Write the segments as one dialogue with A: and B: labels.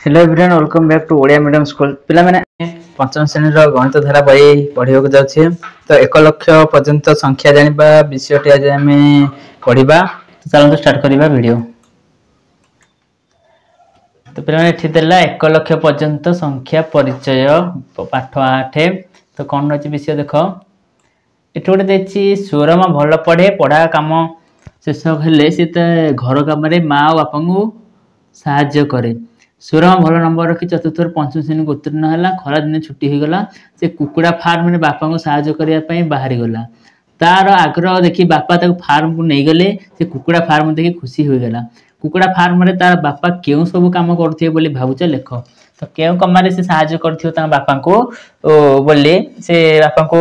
A: Hello everyone welcome back to Odia medium school पिला माने पंचम श्रेणी रो गणित धारा बही पढ़िବାକୁ जाउछे तो 1 लाख पर्यंत संख्या जानिबा विषयटी आज हमें पढ़िबा तो चलନ୍ତୁ स्टार्ट करिबा वीडियो। तो पिला माने एठी देला 1 लाख पर्यंत संख्या परिचय पाठ 8 तो कोन अछि विषय देखो एठी गोटे देछि सुरमा भल पढ़े पढ़ा काम शेष हेले से घर काम रे मां और बापा को सहाय्य करे। सुरमा भल नंबर रखी चतुर्थ पंचम श्रेणी उत्तीर्ण है खरा दिन छुट्टी हो गला से कुकुड़ा फार्म में बापा को साहाय्य करने बाहरी गला तार आग्रह देखी बापा फार्म को नहीं गले से कुकुड़ा फार्म देखी खुशी हो गला। कुकुड़ा फार्म में तार बापा क्यों सब काम करते बोली भावुच लेख तो क्यों कम से साहाय्य कर बापा को बोली से बापा को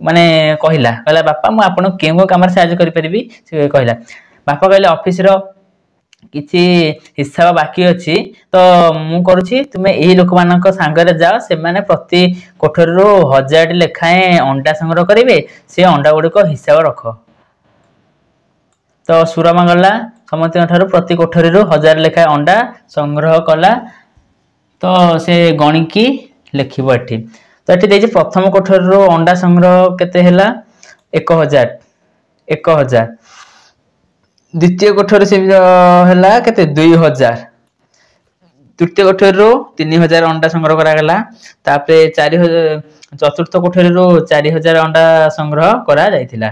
A: माने कहला कहला बापा मुझे आपन क्यों कम साहाय्य करी से कहला बापा कहले ऑफिस रो किसी हिसाब बाकी अच्छी तो मु करुछि तुमे एही लोक मानक सांगरे जाओ से माने प्रति कोठरी रो 1000 लेखाए अंडा संग्रह करिवे से अंडा गुडी को हिसाब रख। तो सुरमा गला समस्त ठारो प्रति कोठरी रो 1000 लेखाए अंडा संग्रह कला तो से गणिकी लिखिबो एठी तो एठी देछि प्रथम कोठरी रो अंडा संग्रह केते हैला 1000 द्वितीय कोठरी से हैला केते 2000 तृतीय कोठरी रो 3000 अंडा संग्रह करा गला तापरे 4000 चतुर्थ कोठरी रो 4000 अंडा संग्रह करा जायतिला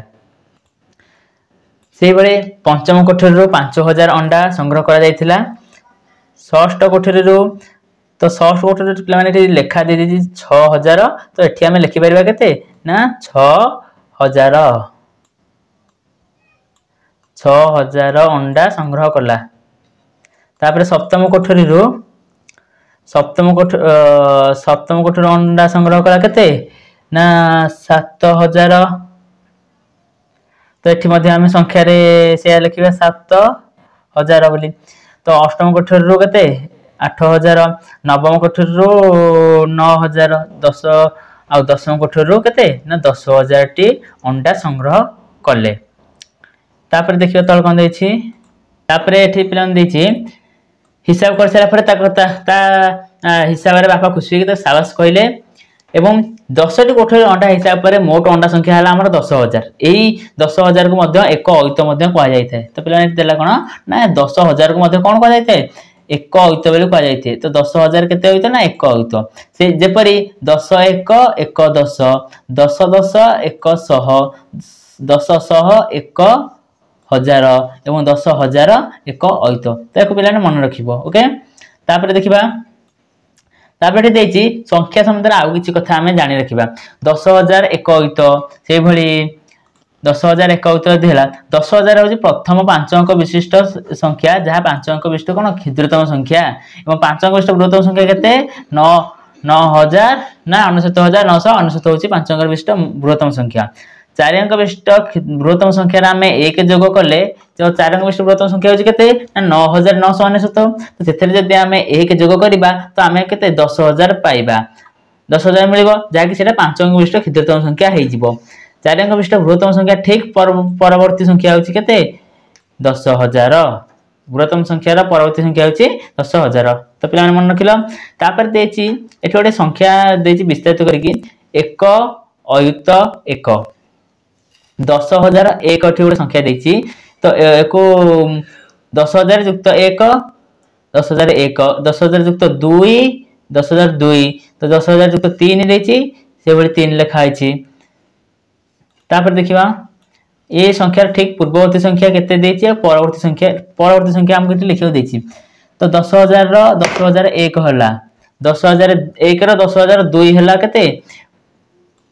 A: सेही बळे पंचम कोठरी रो 5000 अंडा संग्रह करा जायतिला षष्ठ कोठरी रो तो षष्ठ कोठरी पिला माने लेखा दे दी 6000 तो एठी हमें लिखि परबा केते ना 6000 अंडा संग्रह कला तापर सप्तम कोठरी रो सप्तम कोठरी अंडा संग्रह कला केते ना 7000 तो एठी मध्ये हम संख्या रे से लिखिबा 7000 बोली तो अष्टम कोठरी रो केते 8000 नवम कोठरी रो 9000 10 आ दशम कोठरी रो केते ना 10000 टी अंडा संग्रह कले तापर देखियो तळ कोन देछि तापर एठी प्लान देछि हिसाब कर सारा परे ता हिसाब रे बापा खुशी के साहस कहले एवं 10 टी कोठरी अंडा हिसाब पर मोट अंडा संख्या हला हमर 10000 एई 10000 को मध्य एक अयुत मध्य कहा जाय थाए तो प्लान देला कोन ना 10000 को मध्य कोन कहा जाय थाए एक अयुत बेले कहा जाय थाए तो 10000 केते अयुत ना एक अयुत से जेपरी 10 1 1 10 10 10 1 100 10 100 1 1000 एवं 10000 एक अयुत तो एको पिलाने मन रखिबो ओके तापर देखिबा तापर देछि संख्या संबंध आउ किछि कथा हमें जानि रखिबा 10000 एक अयुत से भली 10000 एक अयुत देला 10000 होछि प्रथम 5 अंक विशिष्ट संख्या जहा 5 अंक विशिष्ट कोन क्षुद्रतम संख्या एवं 5 अंक विशिष्ट बृहत्तम संख्या केते 9000 ना 99999 होछि 5 अंक विशिष्ट बृहत्तम संख्या 4 अंक विशिष्ट बृहत्तम संख्या रे हमें एक जोग कले जो 4 अंक विशिष्ट बृहत्तम संख्या होछि केते 9999 तो सेथरे जदि हमें एक जोग करिबा तो हमें केते 10000 पाइबा 10000 मिलिबो जाकि सेटा 5 अंक विशिष्ट क्षुद्रतम संख्या हेइ जिवो 4 अंक विशिष्ट बृहत्तम संख्या ठीक परवर्ती संख्या होछि केते 10000 बृहत्तम संख्या रा परवर्ती संख्या होछि 10000 तो पिला मन रखिलो तापर देछि एठी ओटे संख्या देछि विस्तारित करिकि एक अयुत एक 10000 एक एठी ओटे संख्या देछि तो एको 10000 युक्त 1 10000 1 10000 युक्त 2 10000 2 तो 10000 युक्त 3 देछि से बड़ी 3 लिखा आइछि तापर देखिबा ए संख्या ठीक पूर्ववर्ती संख्या केते देछि और परवर्ती संख्या हम केते लिखियो देछि तो 10000 रो 10001 होला 10001 रो 10002 होला केते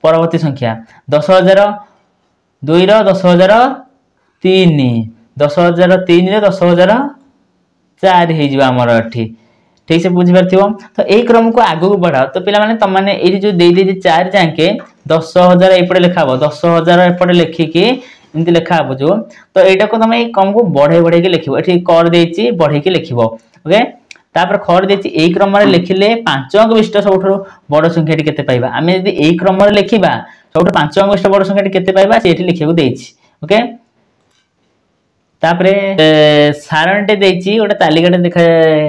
A: परवर्ती संख्या 10002 रो 10003 10003 रो 10004 हे जिवा हमर अठी ठीक से बुझि परथिबो तो ए क्रम को आगु बढ़ाओ तो पिला माने तम माने ए जो दे दे 4 जाके 10000 एपडे लिखाबो 10000 एपडे लिखि के इनती लिखाबो जो तो एटा को तम ए क्रम को बढ़े के लिखिबो एठी कर देछि बढ़े के लिखिबो ओके तापर खर देछि ए क्रम रे लिखिले 5 अंक विशिष्ट सबठो बड़ संख्या टी केते पाइबा आमे यदि ए क्रम रे लिखिबा सबठो 5 अंक विशिष्ट बड़ संख्या टी केते पाइबा सेठी लिखिबो देछि ओके तापरे सारणटे देछि ओटा तालिकाटे देखा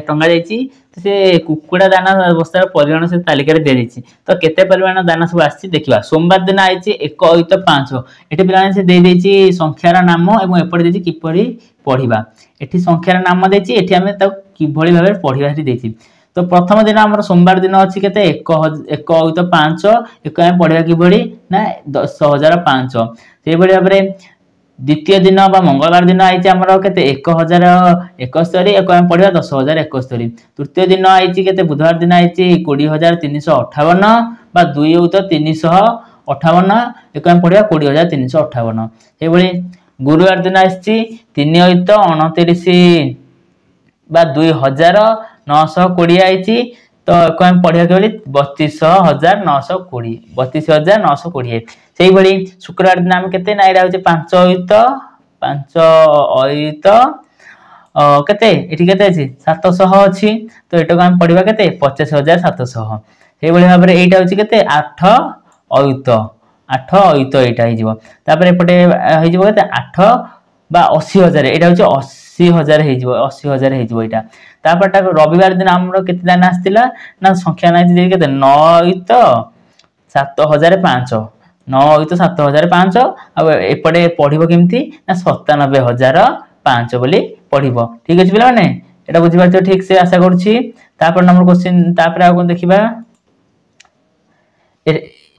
A: टंगा जायछि तो से कुकुड़ा दाना बस्तार परिमाण से तालिकार दिखाई तो केते परिमाण दाना सब आसी देखा सोमवार दिन आई 1 अयुत 5 ये पे से देदेछि संख्यार नाम और एपटे देछि किपरि पढ़िबा एठी संख्यार नाम देछि एठी हमें किभଳି भाबे पढ़िबा देछि तो प्रथम दिन आम सोमवार दिन अच्छी के 1 अयुत 5 एक पढ़ा कि ना 10,005 से भाव में द्वितीय दिन मंगलवार दिन आई आम के 1,071 एक पढ़ा 10,071 तृतीय दिन आई के बुधवार दिन आई 20,358 बा 2 अयुत 358 एक पढ़ा 20,358 ये गुरुवार दिन आई 3 अयुत 29 बा 2,920 आई तो पढ़ा के 32,920 32,920 से भाई शुक्रवार दिन आम के 5 अयुत 700 अच्छी तो ये आम पढ़ा के 85,700 से भाव में यहाँ हूँ 8 अयुत 8 अयुत यहाँ होपटे हो 8 बा 80,000 यहाँ हूँ 80,000 हो 80,000 यहाँ रविवार दिन आम के दाना आसाला ना संख्या ना 9 अयुत 7,005 9 अयुत 7,005 आपटे पढ़ो केमती ना 97,005 बोली पढ़ो ठीक अच्छे पे मैंने यहाँ बुझीपार ठीक से आशा कर नंबर क्वेश्चन आगे देखा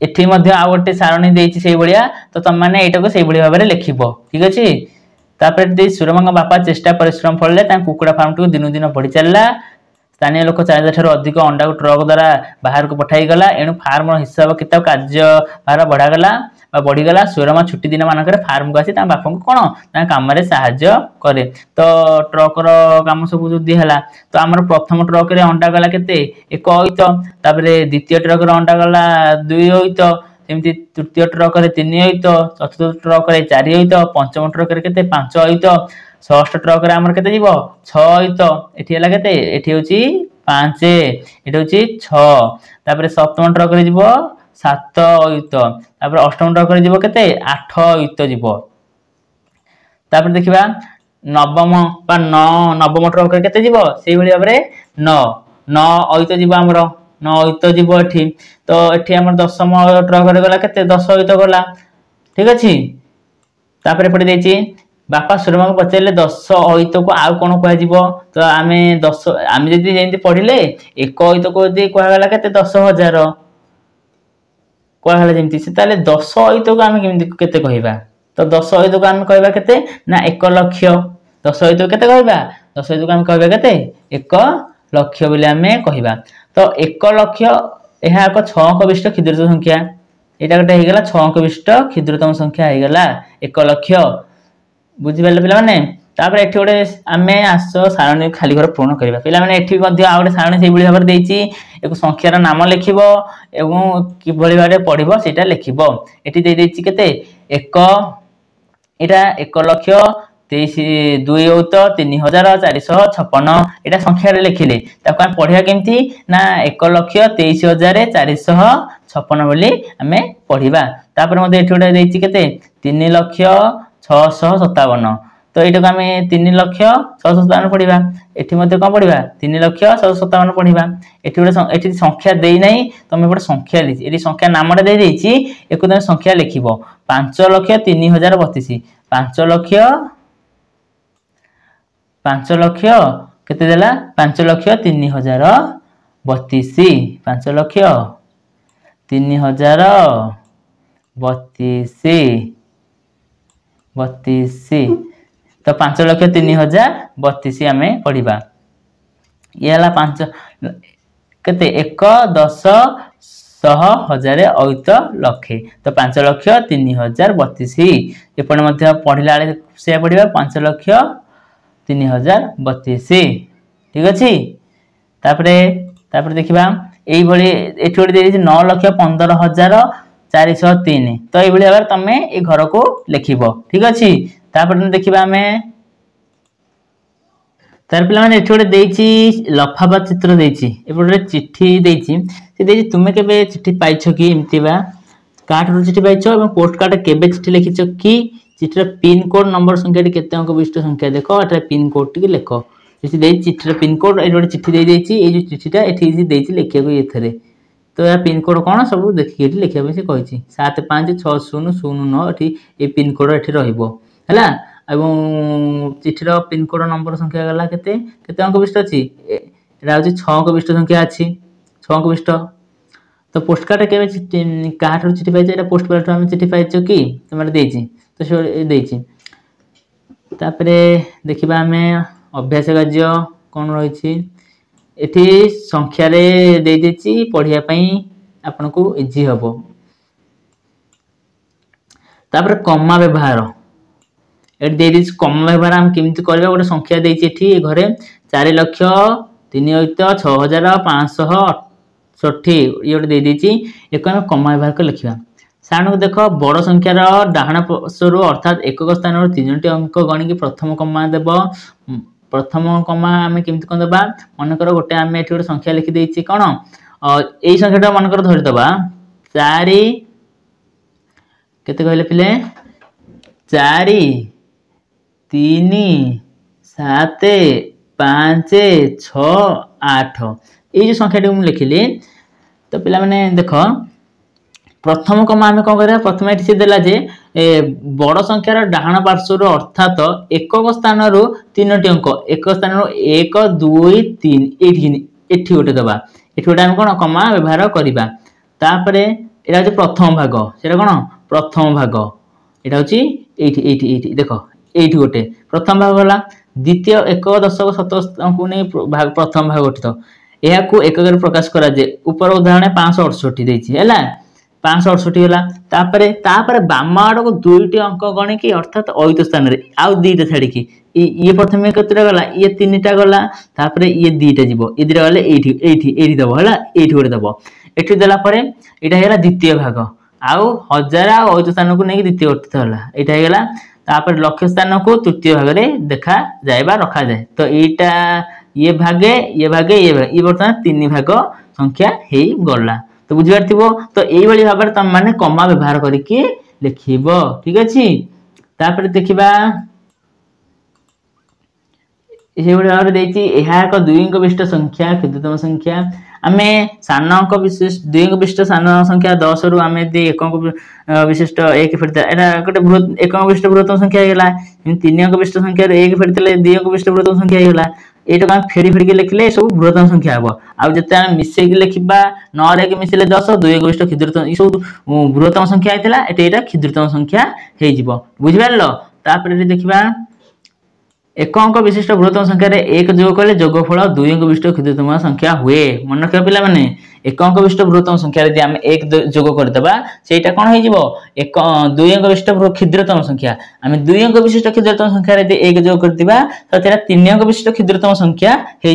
A: एठी आ गोटे सारणी देसी भाया तो तुम मैंने यहाँ से भाव में लिख ठीक अच्छे सूरम बापा चेष्टा परिश्रम फल कुकुड़ा फार्म टी दिन दिन बढ़ी चलला स्थानीय लोक चाहिए अधिक अंडा को ट्रक द्वारा बाहर को पठाई गला एणु फार्म हिसाब किताब कार्यभार बढ़ागला बढ़ीगला सूरमा छुट्टी दिन मानक फार्म को आसी बापा को कौन कम साहाय्य करे तो ट्रकर कम सब जो दिहला तो आम प्रथम ट्रक अंडा गला के 1 अयुत द्वितीय ट्रक अंडा गला 2 अयुत सेमती तृतीय ट्रक 3 अयुत चतुर्थ ट्रक 4 अयुत पंचम ट्रक के 5 अयुत षष्ठ ट्रक आमर के 6 अयुत एटी है के एटी हूँ 5 एटी हूँ 6 सप्तम ट्रक 7 अयुत अष्टम ट्रक के 8 अयुत जीव देखा नवम नवम ट्रक के से भाव में 9 अयुत जीव आमर 9 अयुत जीव एठी तो एठी आमर दशम ट्रक गला के 10 अयुत गला ठीक अच्छे एपटे देती बापा सूरमा को पचारे 10 अयुत को आउ कौन कह तो आम 10 आम जमी पढ़ले 1 अयुत को कहगला के 10,000 कहला जमी से 10 अयुत को आम के कहवा तो 10 अयुत को आम कहवा के ना 1 लक्ष 10 अयुत के कहवा 10 अयुत को आम कहवा के 1 लक्ष बोली आम कहवा तो 1 लक्ष यह एक 6 अंक विशिष्ट क्षुद्रतम संख्या यहाँ गोटे होगा 6 अंक विशिष्ट क्षुद्रतम संख्या होगा 1 लक्ष बुझिपारे पे तापर गोटे आम आस सारणी खाली घर पूर्ण करवा पे गोटे सारणी से भाव में एक संख्यार नाम लिख कि भाव में पढ़ो से लिख ये के 1 लक्ष 2 अयुत 3,456 यहाँ संख्या लिखिले पढ़ा केमती ना 1 लक्ष 23,456 बोली आम पढ़ा तापर ये गोटे के 3 लक्ष 657 तो ये आम 3 लक्ष 657 पढ़ा ये कौन पढ़ा 3 लक्ष 657 पढ़ा ये संख्या देना तुम गोटे संख्या ये संख्या नामटा दे एक तुम संख्या लिख 5,03,032 5 लक्ष केते देला 5,03,032 5,03,032 तो 5,03,032 आम पढ़ा ये 5 केते 1 10 100 1000 अयुत लक्षे तो 5,03,032 एपटे पढ़ला से पढ़ा 5,03,032 ठीक अच्छे देखा ये गोटे 9,15,403 तो ये भाव में तुम ये घर को लिख ठीक अच्छे देखा आम तार पे मैंने गोटे लफाफा चित्र गोटे चिट्ठी देती तुम्हें के चिट्ठी पाइछ कि एमती काठ चिट्ठी पाइछ पोस्ट कार्ड के चिट्ठी लिखिछ कि चिट्ठी पिन कोड नंबर संख्या केते अंक विशिष्ट संख्या देख एटा पिन कोड टी लिख चिठीर पिनकोड ये गोटे चिठी दे जो चिठीटा ये लिखा ये तो या पिनकोड कौन सब देखिए लिखा से कही 756009 ये पिनकोड ये रहा चिठीर पिनकोड नंबर संख्या गला केते अंक विशिष्ट अच्छी यहाँ हूँ 6 अंक विशिष्ट संख्या अच्छी 6 अंक विशिष्ट तो पोस्ट कार्ड के क्या चिठी पाई पोस्ट कार्ड आम चिठी पाइच कि तुम तो से देखा आम अभ्यास कार्य कौन रही एठी संख्या दे पढ़ाई आपन को इजी हम तापर कमा व्यवहार ये कमा व्यवहार आम केमी करवा गोटे संख्या देती घरे 4,03,6568 ये गोटे देती एक कमा व्यवहार को लिखा सारण को देख बड़ संख्यार डाहाण पार्श्वर अर्थात एकक स्थान 3टी अंक गणिकी प्रथम कमा देव प्रथम कमा आम केमती कौन दबा मनकर गोटे आम ये गोटे संख्या लिखिदे कौन यही संख्याटा मनकर धरीदबा 4 केते कहले पिले 4 3 7 5 6 8 ये जो संख्याटी मुझे लिखिली तो पिला माने देख प्रथम कमा आम कौन कर प्रथम ये देला जे बड़ संख्यार डाहाण पार्श्वर अर्थात एकक स्थान 3टी अंक एक स्थान 1 2 3 ये गोटे दबा ये गोटे आम कौन कमा व्यवहार करवा तापर यहाँ हूँ प्रथम भाग से कौन प्रथम भाग यहाँ हूँ ये देख ये गोटे प्रथम भाग गला द्वितीय एक दशक शतक को नहीं प्रथम भाग गठित यह एकक प्रकाश करा ऊपर उदाहरण 568 है 568 गला बाम आड़ को 2टी अंक गणिकी अर्थात अयुत स्थान आउ 2टा छाड़ी ये प्रथम केतटा गला ये 3टा गला ये 2टा जीव ये 2टा गले ये दब है ये गोटे दब ये देलापर यहाँ द्वितीय भाग आउ 1000 अयुत स्थान को नहीं द्वितीय गठित है यहाँ तापर लक्ष्य स्थान को तृतीय भाग में देखा जाए रखा जाए तो यहाँ ये भागे ये बर्तमान 3 भाग संख्या हो गला तो बुझीपार तो यही भाव में तुम मैंने कमा व्यवहार करके लिखब ठीक अच्छे तापर देखा ये भाव में एक 2 अंक विशिष्ट संख्या क्षुद्रतम संख्या आम सान अंक विशिष्ट 2 अंक विशिष्ट सान संख्या 10 रु आम 1 अंक विशिष्ट 1 फेरता यहाँ गोटे 1 अंक विशिष्ट बृहत्तम संख्या होगा 3 अंक विशिष्ट संख्या 1 फेरते 2 अंक विशिष्ट बृहत्तम संख्या होगा यहाँ फेरी फेरिकी लिखिले सब बृहत्तम संख्या हम आउ जिते मिसेक लिखा 9 रे मिसेले 10 2 अंक विशिष्ट क्षुद्रतम ये सब बृहत्तम संख्या होता है ये क्षुद्रतम संख्या हो बुझिपार तापर देखा 1 अंक विशिष्ट बृहत्तम संख्या 1 जोग कले जोगफल 2 अंक विशिष्ट क्षुद्रतम संख्या हुए मन रखा पिला माने 1 अंक विशिष्ट बृहत्तम संख्या यदि आम 1 जोग करदेबा सेटा कौन हो 2 अंक विशिष्ट क्षुद्रतम संख्या आम 2 अंक विशिष्ट क्षुद्रतम संख्या यदि 1 जोग करदिबा तो 3 अंक विशिष्ट क्षुद्रतम संख्या हो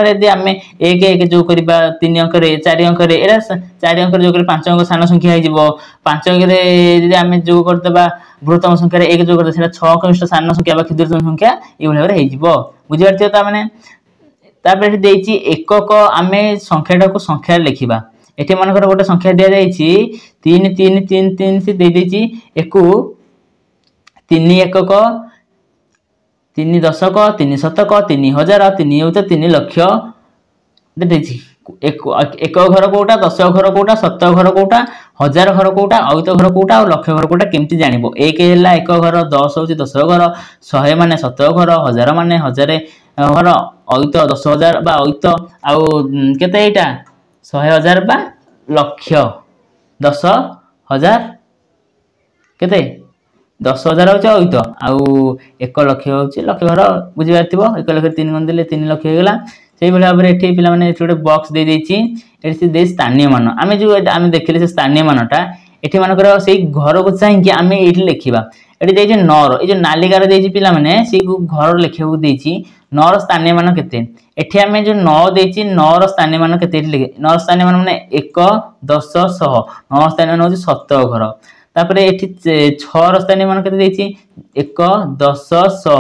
A: यदि आम 1 जोग करबा 3 अंक 4 अंक 4 अंक जोग 5 अंक सान संख्या हो 5 अंक यदि आम जोग करदेबा बृहत्तम संख्या 1 जोग करदे 6 अंक विशिष्ट सान संख्या क्षुद्रतम संख्या ये भाव में बुझीपार मैंने एकक आम संख्याटा को संख्या लिखा ये मनकर गोटे संख्या दि जाए 3 3 3 3 से देदेची एक 3 एकक 3 दशक 3 शतक 3000 3 3 लक्ष देदेची एक घर कोटा 10 घर कोटा 7 घर कोटा 1000 घर कोटा अयुत घर कोटा और लक्ष घर कोटा केमती जानिबो एक है एक घर 10 हूँ 10 घर 100 माने 7 घर 1000 माने 1000 घर अयुत 10,000 बा अयुत आउ केते एटा 100,000 बा लक्ष 10,000 केते 10,000 हूँ अयुत आउ 1 लक्ष हूँ लक्ष घर बुझीपार 1 लक्ष 3 गुण देले 3 लक्ष होगा से भाव में ये पे गोटे बक्स दे देती स्थानीय मान आम जो आम देखिले से स्थानीय मानटा ये मनकर से घर को चाहिए आम ये लिखा ये देखिए 9 ये जो नालिकार देखिए पे घर लिखा नौर स्थानीय मान के आम जो 9 देती 9 स्थानीय मान के 9 स्थानीय मान मैंने 1 10 100 9 स्थानीय मान हूँ 7 घर तापर ये 6 स्थानीय मान के 1 10 100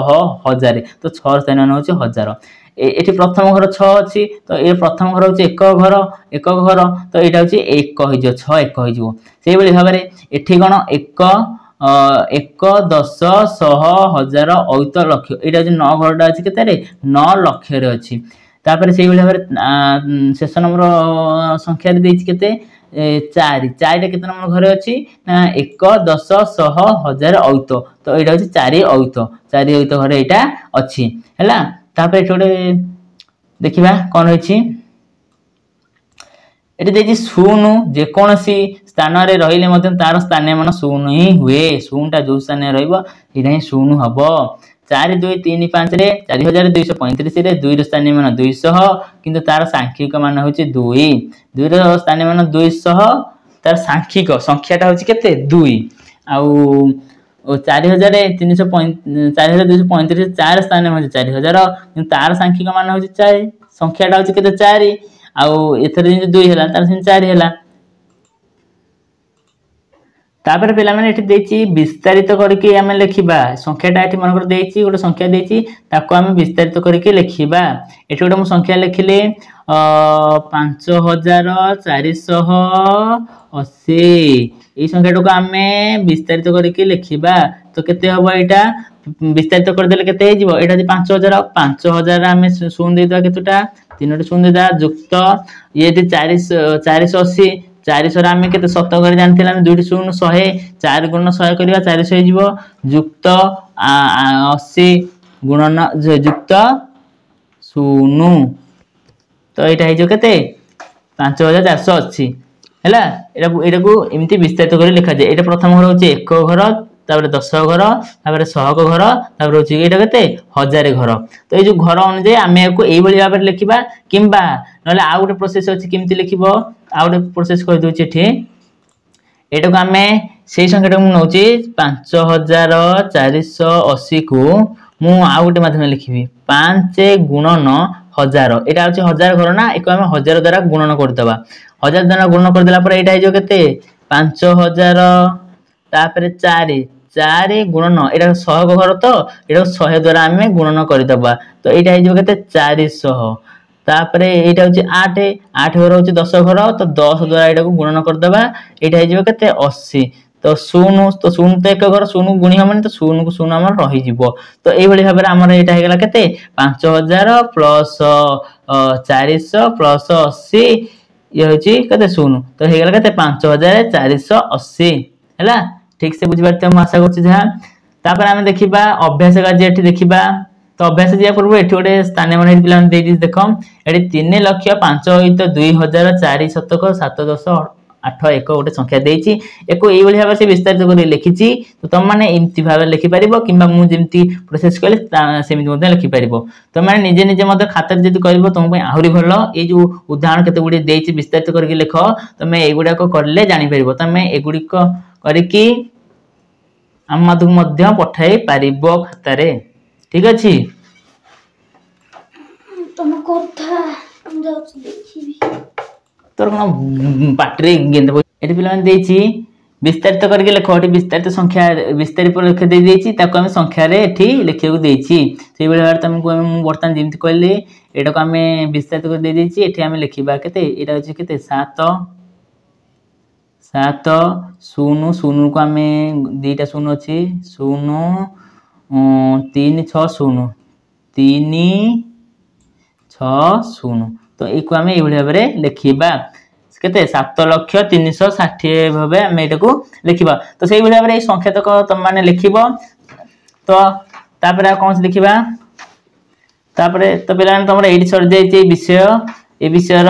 A: 1000 तो 6 स्थानीय मान हूँ 1000 ये प्रथम घर 6 अच्छी तो ये प्रथम घर हूँ एक घर तो यहाँ हूँ 1 हो 6 1 हो भाव में ये कौन 1 1 10 100 1000 ଅୟୁତ ଲକ୍ଷ ଏଇଟା ହଉଛି 9 ଘରଟା ଅଛି କେତେରେ 9 ଲକ୍ଷରେ ଅଛି। तापर से भाव शेष नंबर संख्या देती के 4 4 केते नंबर घरे अच्छी ना 1 10 100 1000 अयुत तो यहाँ हूँ 4 अयुत घरे यहाँ अच्छी है। तापर गोटे देखा कौन रही ये शून्य जेकोसी स्थान में रही तार स्थानीय मान शून्य ही हुए शून्यटा जो स्थान में रही शून्य हम 4 2 3 5 रे 4235 दुई स्थानीय मान 200 किंतु तार सांख्यिक मान हूँ 2 2 स्थानीय मान 200 तार सांख्यिक संख्याटा हूँ केते 2 आउ 4235 4 स्थानीय मान 4000 किंतु तार सांख्यिक मान हूँ 4 संख्याटा हूँ केते 4 आउ एथर 2 है तार 4 है। तापर पे विस्तारित करके आम लिखा संख्याटा ये मन गोटे संख्या आम विस्तारित करके लिखा ये गोटे मुझे संख्या लिखिली 5480 ये संख्याटा को आम विस्तारित करके लिखा तो केते हम यहाँ विस्तारित करदे केते यहाँ 5000 5000 आम शून्य देदेबा केतोटा 3 शून्य देदेबा जुक्त ये 480 400 आम के शत कर जानते 2 शून्य 100 4 गुणन 100 करवा 400 हो जुक्त 80 गुणन जुक्त शून्य तो यहाँ हो के 5480 है यहाँ को एमती विस्तारित कर लिखा जाए। ये प्रथम घर हूँ 1 घर तापर 10 घर तापर 100 घर तापर हूँ यहाँ के 1000 घर तो ये जो घर अनुजाई आम को यही भाव में लिखा कि ना आउ गोटे प्रोसेस अच्छी केमती लिख आउ गोटे प्रोसेस कर दूचे यहाँ को आम से संख्या नौ 5480 को मु आउ गोटे माध्यम लिखी 5 गुणन 1000 यहाँ हूँ 1000 घर ना एक आम 1000 द्वारा गुणन करदे 1000 द्वारा गुणन करदेला यहाँ हो के 5000 तापर 4 4 गुणन यहाँ 100 घर तो यहाँ 100 द्वारा आम गुणन करदे तो यहाँ हो के 400 तापर यहाँ हूँ 8 8 घर हूँ 10 घर तो 10 द्वारा यहाँ को गुणन करदे यहाँ हो के 80 तो शून्य तो एक घर शून्य गुणी हम तो शून्य को शून्य आम रही तो यही भाव में आम यहाँ होगा के 5000 प्लस 400 प्लस 80 ये हूँ के शून्य तो होगा के 5480 है ठीक से बुझीपारे मुझे आशा कर आम देखा अभ्यास कार्य देखा तो अभ्यास जा पूर्व ये गोटे स्थानीय मान पे देख ये 3,05,2000 शतक 7.10.8.1 गोटे संख्या देती एक यही भाव से विस्तारित कर लिखी तो तुम मैंने एमती भाव लिखिपार कि मुझे प्रोसेस कले सेमती लिखिपार तुम मैंने निजे निजे खातर जब कर तुम आहरी भल ये जो उदाहरण केते गुडी देती विस्तारित करके लिख तुम युड़ाक कले जापर तुम एगुड़िक करके आम माध्यम पठाई पार खातार ठीक अच्छे तोर कौन पार्टी गेंद ये पे विस्तारित करके लिख विस्तारित संख्या विस्तारित लिख देती आम संख्यार लिखा से भाव तुमको बर्तमान जमी कहली यहाँ को आम विस्तारित कर ये आम लिखा के यहाँ हूँ के 7 7 शून्य शून्य को आम 2टा शून्य अच्छी 0 3 6 0 3 6 0 तो एक आम ये भाव में लिखा के 7,03,60 भाव आम यहाँ लिखा तो से भाव में संख्या तक तुम मैंने लिख तो कौन से लिखा तो पे तुम ये सर जाए विषय ये विषय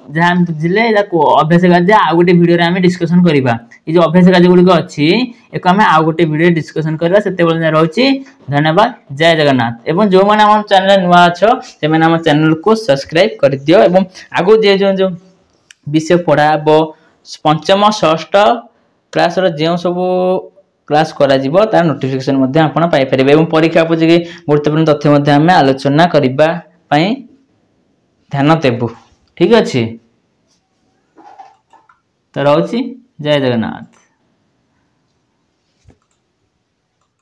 A: जहाँ बुझे अभ्यास कार्य आउ गोटे भिडियो आम डिस्कसन करवा ये जो अभ्यास कार्य गुड़िक अच्छी एक आम आउ गोटे भिडियो डिस्कसन करवा से रही धन्यवाद जय जगन्नाथ एवं जो मैंने आम चैनल नुआ अच्छ से आम चैनल को सब्सक्राइब कर दियो एवं आगु जो विषय पढ़ा पंचम षष्ठ क्लास जो सब क्लास करा तार नोटिफिकेशन आपण पाइपर एवं परीक्षा उपयोगी गुरुत्वपूर्ण तथ्य आम आलोचना करने ध्यान देबू ठीक अच्छे तो रही जय जगन्नाथ।